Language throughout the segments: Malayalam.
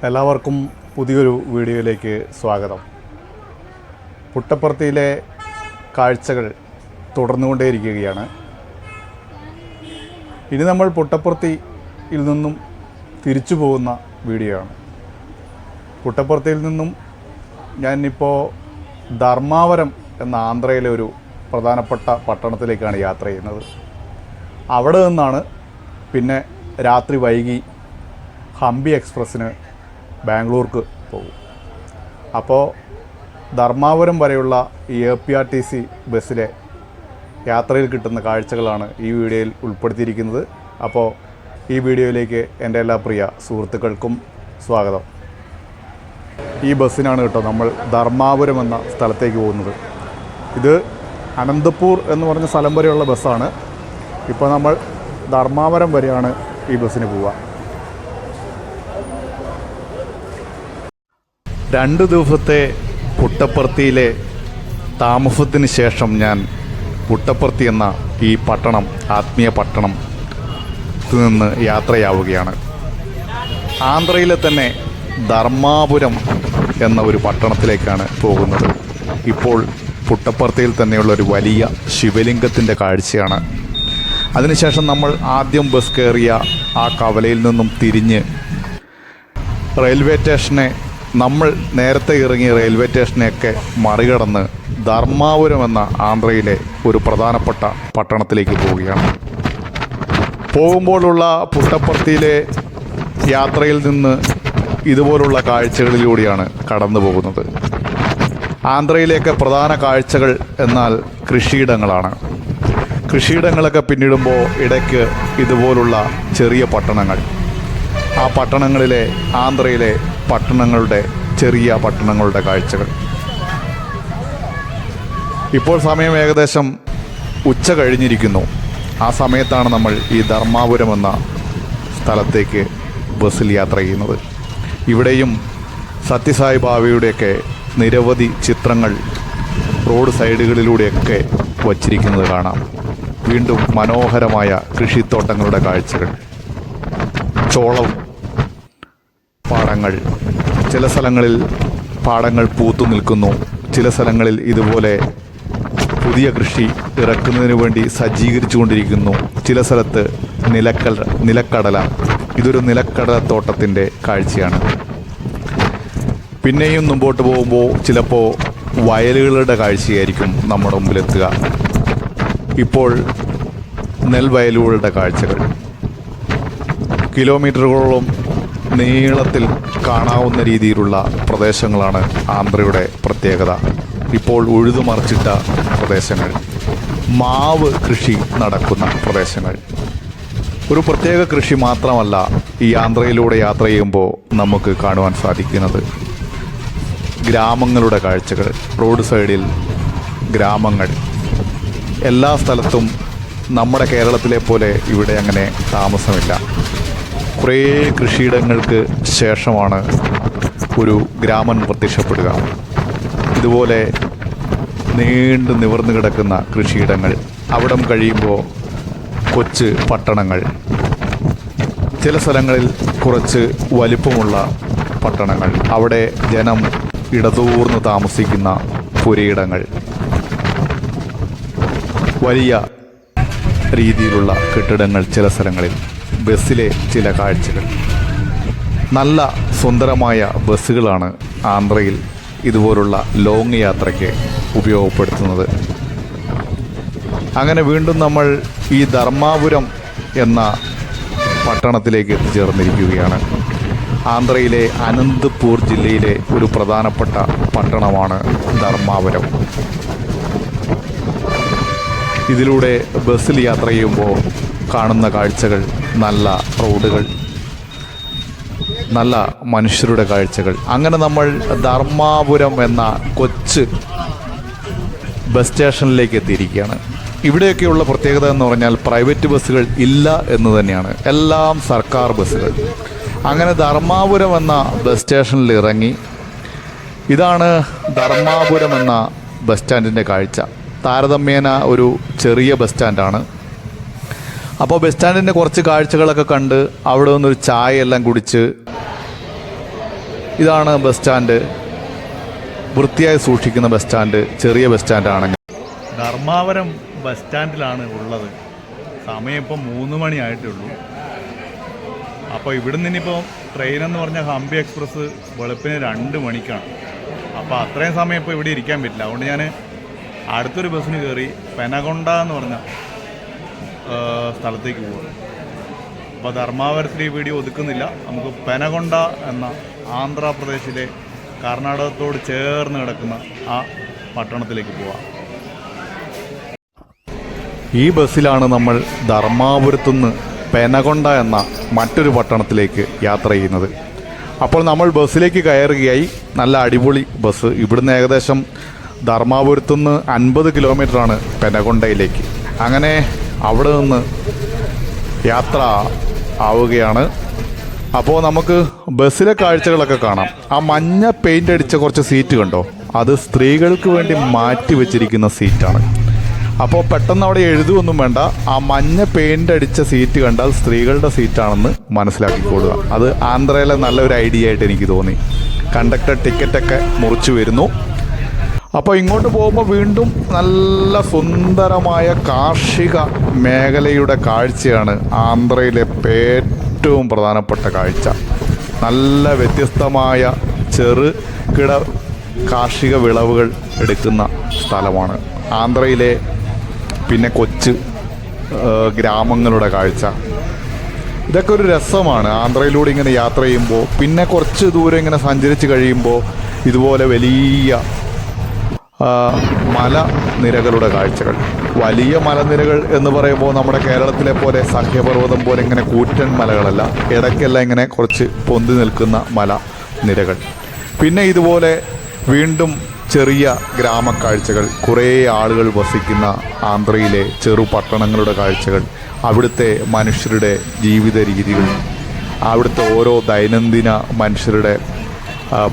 എല്ലാവർക്കും പുതിയൊരു വീഡിയോയിലേക്ക് സ്വാഗതം. പുട്ടപ്പർത്തിയിലെ കാഴ്ചകൾ തുടർന്നുകൊണ്ടേയിരിക്കുകയാണ്. ഇനി നമ്മൾ പുട്ടപ്പർത്തിയിൽ നിന്നും തിരിച്ചു പോകുന്ന വീഡിയോ ആണ്. പുട്ടപ്പർത്തിയിൽ നിന്നും ഞാനിപ്പോൾ ധർമാവരം എന്ന ആന്ധ്രയിലെ ഒരു പ്രധാനപ്പെട്ട പട്ടണത്തിലേക്കാണ് യാത്ര ചെയ്യുന്നത്. അവിടെ നിന്നാണ് പിന്നെ രാത്രി വൈകി ഹംപി എക്സ്പ്രസ്സിന് ബാംഗ്ലൂർക്ക് പോകും. അപ്പോൾ ധർമാവരം വരെയുള്ള ഈ APRTC ബസ്സിലെ യാത്രയിൽ കിട്ടുന്ന കാഴ്ചകളാണ് ഈ വീഡിയോയിൽ ഉൾപ്പെടുത്തിയിരിക്കുന്നത്. അപ്പോൾ ഈ വീഡിയോയിലേക്ക് എൻ്റെ എല്ലാ പ്രിയ സുഹൃത്തുക്കൾക്കും സ്വാഗതം. ഈ ബസ്സിനാണ് കേട്ടോ നമ്മൾ ധർമാവരം എന്ന സ്ഥലത്തേക്ക് പോകുന്നത്. ഇത് അനന്തപൂർ എന്ന് പറഞ്ഞ സ്ഥലം വരെയുള്ള ബസ്സാണ്. ഇപ്പോൾ നമ്മൾ ധർമാവരം വരെയാണ് ഈ ബസ്സിന് പോവുക. 2 ദിവസത്തെ പുട്ടപ്പർത്തിയിലെ താമസത്തിന് ശേഷം ഞാൻ പുട്ടപ്പർത്തി എന്ന ഈ പട്ടണം, ആത്മീയ പട്ടണത്തിൽ നിന്ന് യാത്രയാവുകയാണ്. ആന്ധ്രയിലെ തന്നെ ധർമാപുരം എന്ന ഒരു പട്ടണത്തിലേക്കാണ് പോകുന്നത്. ഇപ്പോൾ പുട്ടപ്പർത്തിയിൽ തന്നെയുള്ള ഒരു വലിയ ശിവലിംഗത്തിൻ്റെ കാഴ്ചയാണ്. അതിനുശേഷം നമ്മൾ ആദ്യം ബസ് കയറിയ ആ കവലയിൽ നിന്നും തിരിഞ്ഞ് റെയിൽവേ സ്റ്റേഷനെ, നമ്മൾ നേരത്തെ ഇറങ്ങിയ റെയിൽവേ സ്റ്റേഷനെയൊക്കെ മറികടന്ന് ധർമാപുരം എന്ന ആന്ധ്രയിലെ ഒരു പ്രധാനപ്പെട്ട പട്ടണത്തിലേക്ക് പോവുകയാണ്. പോകുമ്പോഴുള്ള പുട്ടപ്പർത്തിയിലെ യാത്രയിൽ നിന്ന് ഇതുപോലുള്ള കാഴ്ചകളിലൂടെയാണ് കടന്നു പോകുന്നത്. ആന്ധ്രയിലേക്ക് പ്രധാന കാഴ്ചകൾ എന്നാൽ കൃഷിയിടങ്ങളാണ്. കൃഷിയിടങ്ങളൊക്കെ പിന്നിടുമ്പോൾ ഇടയ്ക്ക് ഇതുപോലുള്ള ചെറിയ പട്ടണങ്ങൾ, ആ പട്ടണങ്ങളിലെ, ആന്ധ്രയിലെ പട്ടണങ്ങളുടെ, ചെറിയ പട്ടണങ്ങളുടെ കാഴ്ചകൾ. ഇപ്പോൾ സമയം ഏകദേശം ഉച്ച കഴിഞ്ഞിരിക്കുന്നു. ആ സമയത്താണ് നമ്മൾ ഈ ധർമാപുരം എന്ന സ്ഥലത്തേക്ക് ബസ്സിൽ യാത്ര ചെയ്യുന്നത്. ഇവിടെയും സത്യസായി ബാബയുടെയൊക്കെ നിരവധി ചിത്രങ്ങൾ റോഡ് സൈഡുകളിലൂടെയൊക്കെ വച്ചിരിക്കുന്നത് കാണാം. വീണ്ടും മനോഹരമായ കൃഷിത്തോട്ടങ്ങളുടെ കാഴ്ചകൾ, ചോളം പാടങ്ങൾ, ചില സ്ഥലങ്ങളിൽ പാടങ്ങൾ പൂത്തു നിൽക്കുന്നു, ചില സ്ഥലങ്ങളിൽ ഇതുപോലെ പുതിയ കൃഷി ഇറക്കുന്നതിന് വേണ്ടി സജ്ജീകരിച്ചു കൊണ്ടിരിക്കുന്നു. ചില സ്ഥലത്ത് നിലക്കടല, ഇതൊരു നിലക്കടലത്തോട്ടത്തിൻ്റെ കാഴ്ചയാണ്. പിന്നെയും മുമ്പോട്ട് പോകുമ്പോൾ ചിലപ്പോൾ വയലുകളുടെ കാഴ്ചയായിരിക്കും നമ്മുടെ മുമ്പിലെത്തുക. ഇപ്പോൾ നെൽവയലുകളുടെ കാഴ്ചകൾ, കിലോമീറ്ററുകളോളം നീളത്തിൽ കാണാവുന്ന രീതിയിലുള്ള പ്രദേശങ്ങളാണ് ആന്ധ്രയുടെ പ്രത്യേകത. ഇപ്പോൾ ഉഴുതുമറിച്ചിട്ട പ്രദേശങ്ങൾ, മാവ് കൃഷി നടക്കുന്ന പ്രദേശങ്ങൾ. ഒരു പ്രത്യേക കൃഷി മാത്രമല്ല ഈ ആന്ധ്രയിലൂടെ യാത്ര ചെയ്യുമ്പോൾ നമുക്ക് കാണുവാൻ സാധിക്കുന്നത് ഗ്രാമങ്ങളുടെ കാഴ്ചകൾ. റോഡ് സൈഡിൽ ഗ്രാമങ്ങൾ. എല്ലാ സ്ഥലത്തും നമ്മുടെ കേരളത്തിലെ പോലെ ഇവിടെ അങ്ങനെ താമസമില്ല. കുറേ കൃഷിയിടങ്ങൾക്ക് ശേഷമാണ് ഒരു ഗ്രാമം പ്രത്യക്ഷപ്പെടുക. ഇതുപോലെ നീണ്ടു നിവർന്നു കിടക്കുന്ന കൃഷിയിടങ്ങൾ, അവിടം കഴിയുമ്പോൾ കൊച്ചു പട്ടണങ്ങൾ, ചില സ്ഥലങ്ങളിൽ കുറച്ച് വലിപ്പമുള്ള പട്ടണങ്ങൾ, അവിടെ ജനം ഇടതൂർന്ന് താമസിക്കുന്ന പുരയിടങ്ങൾ, വലിയ രീതിയിലുള്ള കെട്ടിടങ്ങൾ ചില സ്ഥലങ്ങളിൽ, ബസ്സിലെ ചില കാഴ്ചകൾ. നല്ല സുന്ദരമായ ബസ്സുകളാണ് ആന്ധ്രയിൽ ഇതുപോലുള്ള ലോങ് യാത്രയ്ക്ക് ഉപയോഗപ്പെടുത്തുന്നത്. അങ്ങനെ വീണ്ടും നമ്മൾ ഈ ധർമാപുരം എന്ന പട്ടണത്തിലേക്ക് എത്തിച്ചേർന്നിരിക്കുകയാണ്. ആന്ധ്രയിലെ അനന്തപൂർ ജില്ലയിലെ ഒരു പ്രധാനപ്പെട്ട പട്ടണമാണ് ധർമാപുരം. ഇതിലൂടെ ബസ്സിൽ യാത്ര ചെയ്യുമ്പോൾ കാണുന്ന കാഴ്ചകൾ നല്ല റോഡുകൾ, നല്ല മനുഷ്യരുടെ കാഴ്ചകൾ. അങ്ങനെ നമ്മൾ ധർമാപുരം എന്ന കൊച്ചു ബസ് സ്റ്റേഷനിലേക്ക് എത്തിയിരിക്കുകയാണ്. ഇവിടെയൊക്കെയുള്ള പ്രത്യേകത എന്ന് പറഞ്ഞാൽ പ്രൈവറ്റ് ബസ്സുകൾ ഇല്ല എന്ന് തന്നെയാണ്, എല്ലാം സർക്കാർ ബസ്സുകൾ. അങ്ങനെ ധർമാപുരം എന്ന ബസ് സ്റ്റേഷനിൽ ഇറങ്ങി. ഇതാണ് ധർമാപുരം എന്ന ബസ് സ്റ്റാൻഡിൻ്റെ കാഴ്ച. താരതമ്യേന ഒരു ചെറിയ ബസ് സ്റ്റാൻഡാണ്. അപ്പോൾ ബസ് സ്റ്റാൻഡിൻ്റെ കുറച്ച് കാഴ്ചകളൊക്കെ കണ്ട് അവിടെ നിന്നൊരു ചായ എല്ലാം കുടിച്ച് ഇതാണ് ബസ് സ്റ്റാൻഡ്. വൃത്തിയായി സൂക്ഷിക്കുന്ന ബസ് സ്റ്റാൻഡ്, ചെറിയ ബസ് സ്റ്റാൻഡാണെങ്കിൽ. ധർമാവരം ബസ് സ്റ്റാൻഡിലാണ് ഉള്ളത്. സമയം ഇപ്പം 3 മണിയായിട്ടേ ഉള്ളൂ. അപ്പോൾ ഇവിടുന്ന് ഇനിയിപ്പോൾ ട്രെയിനെന്ന് പറഞ്ഞാൽ ഹംപി എക്സ്പ്രസ് വെളുപ്പിന് 2 മണിക്കാണ്. അപ്പോൾ അത്രയും സമയം ഇപ്പോൾ ഇവിടെ ഇരിക്കാൻ പറ്റില്ല. അതുകൊണ്ട് ഞാൻ അടുത്തൊരു ബസ്സിന് കയറി പെനകൊണ്ട എന്ന് പറഞ്ഞ സ്ഥലത്തേക്ക് പോകും. അപ്പോൾ ധർമാവരത്തിൽ ഈ വീഡിയോ ഒതുക്കുന്നില്ല. നമുക്ക് പെനകൊണ്ട എന്ന ആന്ധ്രാപ്രദേശിലെ കർണാടകത്തോട് ചേർന്ന് കിടക്കുന്ന ആ പട്ടണത്തിലേക്ക് പോവാം. ഈ ബസ്സിലാണ് നമ്മൾ ധർമാപുരത്തുനിന്ന് പെനകൊണ്ട എന്ന മറ്റൊരു പട്ടണത്തിലേക്ക് യാത്ര ചെയ്യുന്നത്. അപ്പോൾ നമ്മൾ ബസ്സിലേക്ക് കയറുകയായി. നല്ല അടിപൊളി ബസ്. ഇവിടുന്ന് ഏകദേശം ധർമാപുരത്തുനിന്ന് 50 കിലോമീറ്ററാണ് പെനകൊണ്ടയിലേക്ക്. അങ്ങനെ അവിടെ നിന്ന് യാത്ര ആവുകയാണ്. അപ്പോൾ നമുക്ക് ബസ്സിലെ കാഴ്ചകളൊക്കെ കാണാം. ആ മഞ്ഞ പെയിൻ്റ് അടിച്ച കുറച്ച് സീറ്റ് കണ്ടോ? അത് സ്ത്രീകൾക്ക് വേണ്ടി മാറ്റി വെച്ചിരിക്കുന്ന സീറ്റാണ്. അപ്പോൾ പെട്ടെന്ന് അവിടെ എഴുതുമൊന്നും വേണ്ട. ആ മഞ്ഞ പെയിൻ്റ് അടിച്ച സീറ്റ് കണ്ടാൽ സ്ത്രീകളുടെ സീറ്റാണെന്ന് മനസ്സിലാക്കിക്കൊള്ളുക. അത് ആന്ധ്രയിലെ നല്ലൊരു ഐഡിയ ആയിട്ട് എനിക്ക് തോന്നി. കണ്ടക്ടർ ടിക്കറ്റൊക്കെ മുറിച്ച് വരുന്നു. അപ്പോൾ ഇങ്ങോട്ട് പോകുമ്പോൾ വീണ്ടും നല്ല സുന്ദരമായ കാർഷിക മേഖലയുടെ കാഴ്ചയാണ് ആന്ധ്രയിലെ ഏറ്റവും പ്രധാനപ്പെട്ട കാഴ്ച. നല്ല വ്യത്യസ്തമായ ചെറുകിട കാർഷിക വിളവുകൾ എടുക്കുന്ന സ്ഥലമാണ് ആന്ധ്രയിലെ. പിന്നെ കൊച്ചു ഗ്രാമങ്ങളുടെ കാഴ്ച, ഇതൊക്കെ ഒരു രസമാണ് ആന്ധ്രയിലൂടെ ഇങ്ങനെ യാത്ര ചെയ്യുമ്പോൾ. പിന്നെ കുറച്ച് ദൂരം ഇങ്ങനെ സഞ്ചരിച്ച് കഴിയുമ്പോൾ ഇതുപോലെ വലിയ മലനിരകളുടെ കാഴ്ചകൾ. വലിയ മലനിരകൾ എന്ന് പറയുമ്പോൾ നമ്മുടെ കേരളത്തിലെ പോലെ സഹ്യപർവ്വതം പോലെ ഇങ്ങനെ കൂറ്റൻ മലകളല്ല, ഇടയ്ക്കെല്ലാം ഇങ്ങനെ കുറച്ച് പൊന്തി നിൽക്കുന്ന മലനിരകൾ. പിന്നെ ഇതുപോലെ വീണ്ടും ചെറിയ ഗ്രാമക്കാഴ്ചകൾ, കുറേ ആളുകൾ വസിക്കുന്ന ആന്ധ്രയിലെ ചെറു പട്ടണങ്ങളുടെ കാഴ്ചകൾ, അവിടുത്തെ മനുഷ്യരുടെ ജീവിത രീതികൾ, അവിടുത്തെ ഓരോ ദൈനംദിന മനുഷ്യരുടെ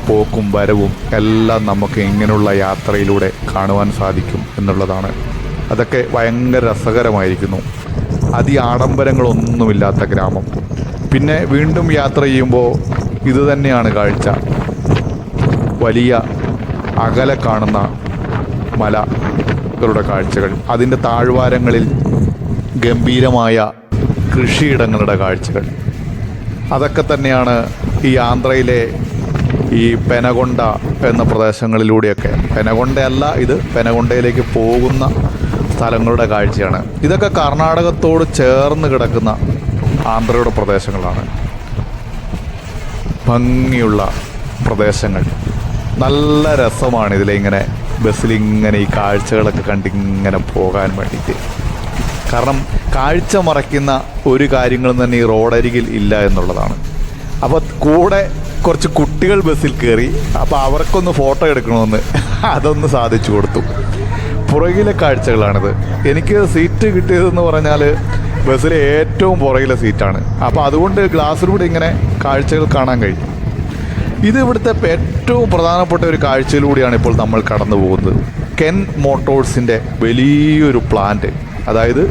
പോക്കും വരവും എല്ലാം നമുക്ക് ഇങ്ങനെയുള്ള യാത്രയിലൂടെ കാണുവാൻ സാധിക്കും എന്നുള്ളതാണ്. അതൊക്കെ ഭയങ്കര രസകരമായിരിക്കുന്നു. ആഡംബരങ്ങളൊന്നുമില്ലാത്ത ഗ്രാമം. പിന്നെ വീണ്ടും യാത്ര ചെയ്യുമ്പോൾ ഇതുതന്നെയാണ് കാഴ്ച. വലിയ അകലെ കാണുന്ന മലകളുടെ കാഴ്ചകൾ, അതിൻ്റെ താഴ്വാരങ്ങളിൽ ഗംഭീരമായ കൃഷിയിടങ്ങളുടെ കാഴ്ചകൾ. അതൊക്കെ തന്നെയാണ് ഈ ആന്ധ്രയിലെ ഈ പെനകൊണ്ട എന്ന പ്രദേശങ്ങളിലൂടെയൊക്കെ. പെനകൊണ്ടയല്ല ഇത്, പെനകൊണ്ടയിലേക്ക് പോകുന്ന സ്ഥലങ്ങളുടെ കാഴ്ചയാണ്. ഇതൊക്കെ കർണാടകത്തോട് ചേർന്ന് കിടക്കുന്ന ആന്ധ്രയുടെ പ്രദേശങ്ങളാണ്. ഭംഗിയുള്ള പ്രദേശങ്ങൾ. നല്ല രസമാണ് ഇതിലിങ്ങനെ ബസ്സിലിങ്ങനെ ഈ കാഴ്ചകളൊക്കെ കണ്ടിങ്ങനെ പോകാൻ വേണ്ടിയിട്ട്. കാരണം കാഴ്ച മറയ്ക്കുന്ന ഒരു കാര്യങ്ങളും തന്നെ ഈ റോഡരികിൽ ഇല്ല എന്നുള്ളതാണ്. അപ്പോൾ കൂടെ കുറച്ച് കുട്ടികൾ ബസ്സിൽ കയറി. അപ്പോൾ അവർക്കൊന്ന് ഫോട്ടോ എടുക്കണമെന്ന് അതൊന്ന് സാധിച്ചു കൊടുത്തു. പുറകിലെ കാഴ്ചകളാണിത്. എനിക്ക് സീറ്റ് കിട്ടിയതെന്ന് പറഞ്ഞാൽ ബസ്സിലെ ഏറ്റവും പുറകിലെ സീറ്റാണ്. അപ്പോൾ അതുകൊണ്ട് ഗ്ലാസ്സിലൂടെ ഇങ്ങനെ കാഴ്ചകൾ കാണാൻ കഴിയും. ഇത് ഇവിടുത്തെ ഏറ്റവും പ്രധാനപ്പെട്ട ഒരു കാഴ്ചയിലൂടെയാണ് ഇപ്പോൾ നമ്മൾ കടന്നു പോകുന്നത്. കെൻ മോട്ടോഴ്സിൻ്റെ വലിയൊരു പ്ലാന്റ്, അതായത്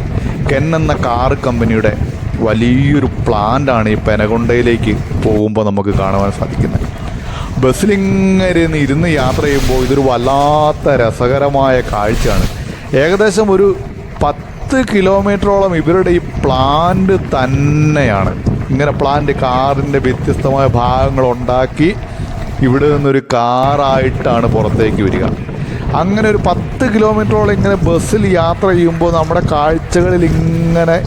കെൻ എന്ന കാർ കമ്പനിയുടെ വലിയൊരു പ്ലാന്റാണ് ഈ പെനകൊണ്ടയിലേക്ക് പോകുമ്പോൾ നമുക്ക് കാണുവാൻ സാധിക്കുന്നത്. ബസ്സിലിങ്ങനെ ഇരുന്ന് യാത്ര ചെയ്യുമ്പോൾ ഇതൊരു വല്ലാത്ത രസകരമായ കാഴ്ചയാണ്. ഏകദേശം ഒരു 10 കിലോമീറ്ററോളം ഇവരുടെ ഈ പ്ലാന്റ് തന്നെയാണ്. ഇങ്ങനെ പ്ലാന്റ് കാറിൻ്റെ വ്യത്യസ്തമായ ഭാഗങ്ങൾ ഉണ്ടാക്കി ഇവിടെ നിന്നൊരു കാറായിട്ടാണ് പുറത്തേക്ക് വരിക. അങ്ങനെ ഒരു 10 കിലോമീറ്ററോളം ഇങ്ങനെ ബസ്സിൽ യാത്ര ചെയ്യുമ്പോൾ നമ്മുടെ കാഴ്ചകളിൽ ഇങ്ങനെ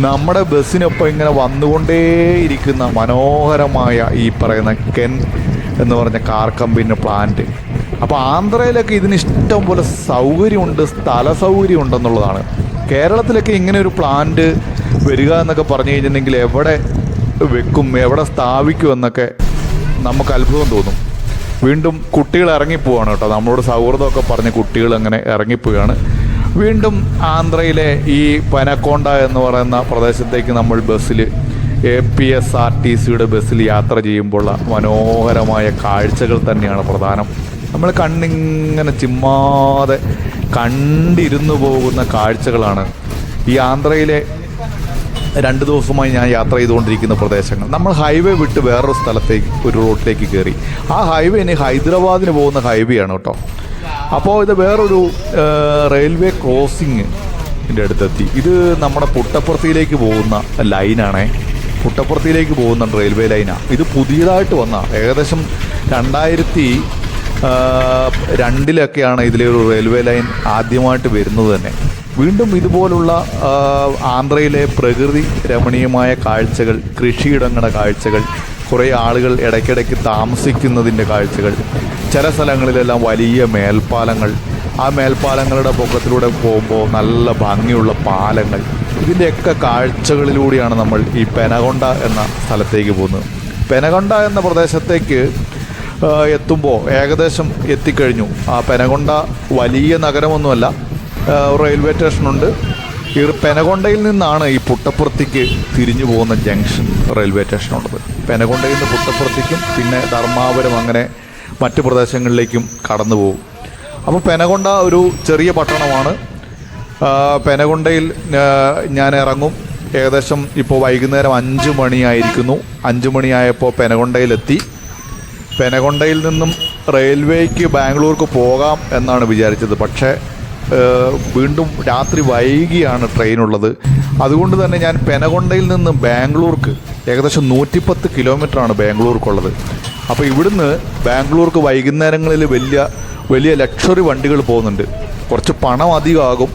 നമ്മുടെ ബസ്സിനൊപ്പം ഇങ്ങനെ വന്നുകൊണ്ടേയിരിക്കുന്ന മനോഹരമായ ഈ പറയുന്ന കെൻ എന്ന് പറഞ്ഞ കാർ കമ്പനി പ്ലാന്റ്. അപ്പോൾ ആന്ധ്രയിലൊക്കെ ഇതിന് ഇഷ്ടം പോലെ സൗകര്യമുണ്ട്, സ്ഥല സൗകര്യം ഉണ്ടെന്നുള്ളതാണ്. കേരളത്തിലൊക്കെ ഇങ്ങനെ ഒരു പ്ലാന്റ് വരിക എന്നൊക്കെ പറഞ്ഞു കഴിഞ്ഞിട്ടുണ്ടെങ്കിൽ എവിടെ വെക്കും, എവിടെ സ്ഥാപിക്കും എന്നൊക്കെ നമുക്ക് അത്ഭുതം തോന്നും. വീണ്ടും കുട്ടികൾ ഇറങ്ങിപ്പോവാണ് കേട്ടോ. നമ്മളോട് സൗഹൃദമൊക്കെ പറഞ്ഞ് കുട്ടികൾ അങ്ങനെ ഇറങ്ങിപ്പോവുകയാണ്. വീണ്ടും ആന്ധ്രയിലെ ഈ പനക്കൊണ്ട എന്ന് പറയുന്ന പ്രദേശത്തേക്ക് നമ്മൾ ബസ്സിൽ APSRTCയുടെ ബസ്സിൽ യാത്ര ചെയ്യുമ്പോൾ മനോഹരമായ കാഴ്ചകൾ തന്നെയാണ് പ്രധാനം. നമ്മൾ കണ്ണിങ്ങനെ ചിമ്മാതെ കണ്ടിരുന്നു പോകുന്ന കാഴ്ചകളാണ് ഈ ആന്ധ്രയിലെ 2 ദിവസമായി ഞാൻ യാത്ര ചെയ്തുകൊണ്ടിരിക്കുന്ന പ്രദേശങ്ങൾ. നമ്മൾ ഹൈവേ വിട്ട് വേറൊരു സ്ഥലത്തേക്ക്, ഒരു റോഡിലേക്ക് കയറി. ആ ഹൈവേ ഇനി ഹൈദരാബാദിന് പോകുന്ന ഹൈവേ ആണ് കേട്ടോ. അപ്പോൾ ഇത് വേറൊരു റെയിൽവേ ക്രോസിങ്ങിൻ്റെ അടുത്തെത്തി. ഇത് നമ്മുടെ പുട്ടപ്പുറത്തിലേക്ക് പോകുന്ന ലൈനാണേ. പുട്ടപ്പുറത്തിലേക്ക് പോകുന്ന റെയിൽവേ ലൈനാണ്. ഇത് പുതിയതായിട്ട് വന്ന ഏകദേശം 2002 ഇതിലൊരു റെയിൽവേ ലൈൻ ആദ്യമായിട്ട് വരുന്നത് തന്നെ. വീണ്ടും ഇതുപോലുള്ള ആന്ധ്രയിലെ പ്രകൃതി രമണീയമായ കാഴ്ചകൾ, കൃഷിയിടങ്ങളുടെ കാഴ്ചകൾ, കുറേ ആളുകൾ ഇടയ്ക്കിടയ്ക്ക് താമസിക്കുന്നതിൻ്റെ കാഴ്ചകൾ, ചില സ്ഥലങ്ങളിലെല്ലാം വലിയ മേൽപ്പാലങ്ങൾ, ആ മേൽപ്പാലങ്ങളുടെ പൊക്കത്തിലൂടെ പോകുമ്പോൾ നല്ല ഭംഗിയുള്ള പാലങ്ങൾ, ഇതിൻ്റെയൊക്കെ കാഴ്ചകളിലൂടെയാണ് നമ്മൾ ഈ പെനകൊണ്ട എന്ന സ്ഥലത്തേക്ക് പോകുന്നത്. പെനകൊണ്ട എന്ന പ്രദേശത്തേക്ക് എത്തുമ്പോൾ ഏകദേശം എത്തിക്കഴിഞ്ഞു. ആ പെനകൊണ്ട വലിയ നഗരമൊന്നുമല്ല, റെയിൽവേ സ്റ്റേഷനുണ്ട്. ഈ പെനകൊണ്ടയിൽ നിന്നാണ് ഈ പുട്ടപ്പുറത്തേക്ക് തിരിഞ്ഞു പോകുന്ന ജംഗ്ഷൻ റെയിൽവേ സ്റ്റേഷനുള്ളത്. പെനകൊണ്ടയിൽ നിന്ന് പുട്ടപ്പുറത്തേക്കും പിന്നെ ധർമാപുരം അങ്ങനെ മറ്റ് പ്രദേശങ്ങളിലേക്കും കടന്നു പോകും. അപ്പോൾ പെനകൊണ്ട ഒരു ചെറിയ പട്ടണമാണ്. പെനകൊണ്ടയിൽ ഞാൻ ഇറങ്ങും. ഏകദേശം ഇപ്പോൾ വൈകുന്നേരം 5 മണിയായിരിക്കുന്നു. 5 മണിയായപ്പോൾ പെനകൊണ്ടയിലെത്തി. പെനകൊണ്ടയിൽ നിന്നും റെയിൽവേക്ക് ബാംഗ്ലൂർക്ക് പോകാം എന്നാണ് വിചാരിച്ചത്. പക്ഷേ വീണ്ടും രാത്രി വൈകിയാണ് ട്രെയിനുള്ളത്. അതുകൊണ്ട് തന്നെ ഞാൻ പെനകൊണ്ടയിൽ നിന്ന് ബാംഗ്ലൂർക്ക് ഏകദേശം 110 കിലോമീറ്ററാണ് ബാംഗ്ലൂർക്കുള്ളത്. അപ്പോൾ ഇവിടുന്ന് ബാംഗ്ലൂർക്ക് വൈകുന്നേരങ്ങളിൽ വലിയ ലക്ഷറി വണ്ടികൾ പോകുന്നുണ്ട്. കുറച്ച് പണം അധികമാകും,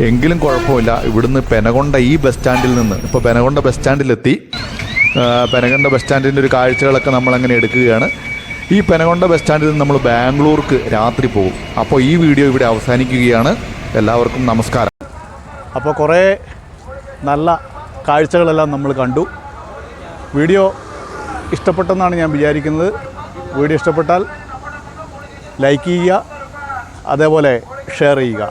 എങ്കിലും കുഴപ്പമില്ല. ഇവിടുന്ന് പെനകൊണ്ട ഈ ബസ് സ്റ്റാൻഡിൽ നിന്ന്, ഇപ്പോൾ പെനകൊണ്ട ബസ് സ്റ്റാൻഡിലെത്തി. പെനകൊണ്ട ബസ് സ്റ്റാൻഡിൻ്റെ ഒരു കാഴ്ചകളൊക്കെ നമ്മളങ്ങനെ എടുക്കുകയാണ്. ഈ പെനകൊണ്ട ബസ് സ്റ്റാൻഡിൽ നിന്ന് നമ്മൾ ബാംഗ്ലൂർക്ക് രാത്രി പോകും. അപ്പോൾ ഈ വീഡിയോ ഇവിടെ അവസാനിക്കുകയാണ്. എല്ലാവർക്കും നമസ്കാരം. അപ്പോൾ കുറേ നല്ല കാഴ്ചകളെല്ലാം നമ്മൾ കണ്ടു. വീഡിയോ ഇഷ്ടപ്പെട്ടെന്നാണ് ഞാൻ വിചാരിക്കുന്നത്. വീഡിയോ ഇഷ്ടപ്പെട്ടാൽ ലൈക്ക് ചെയ്യുക, അതേപോലെ ഷെയർ ചെയ്യുക.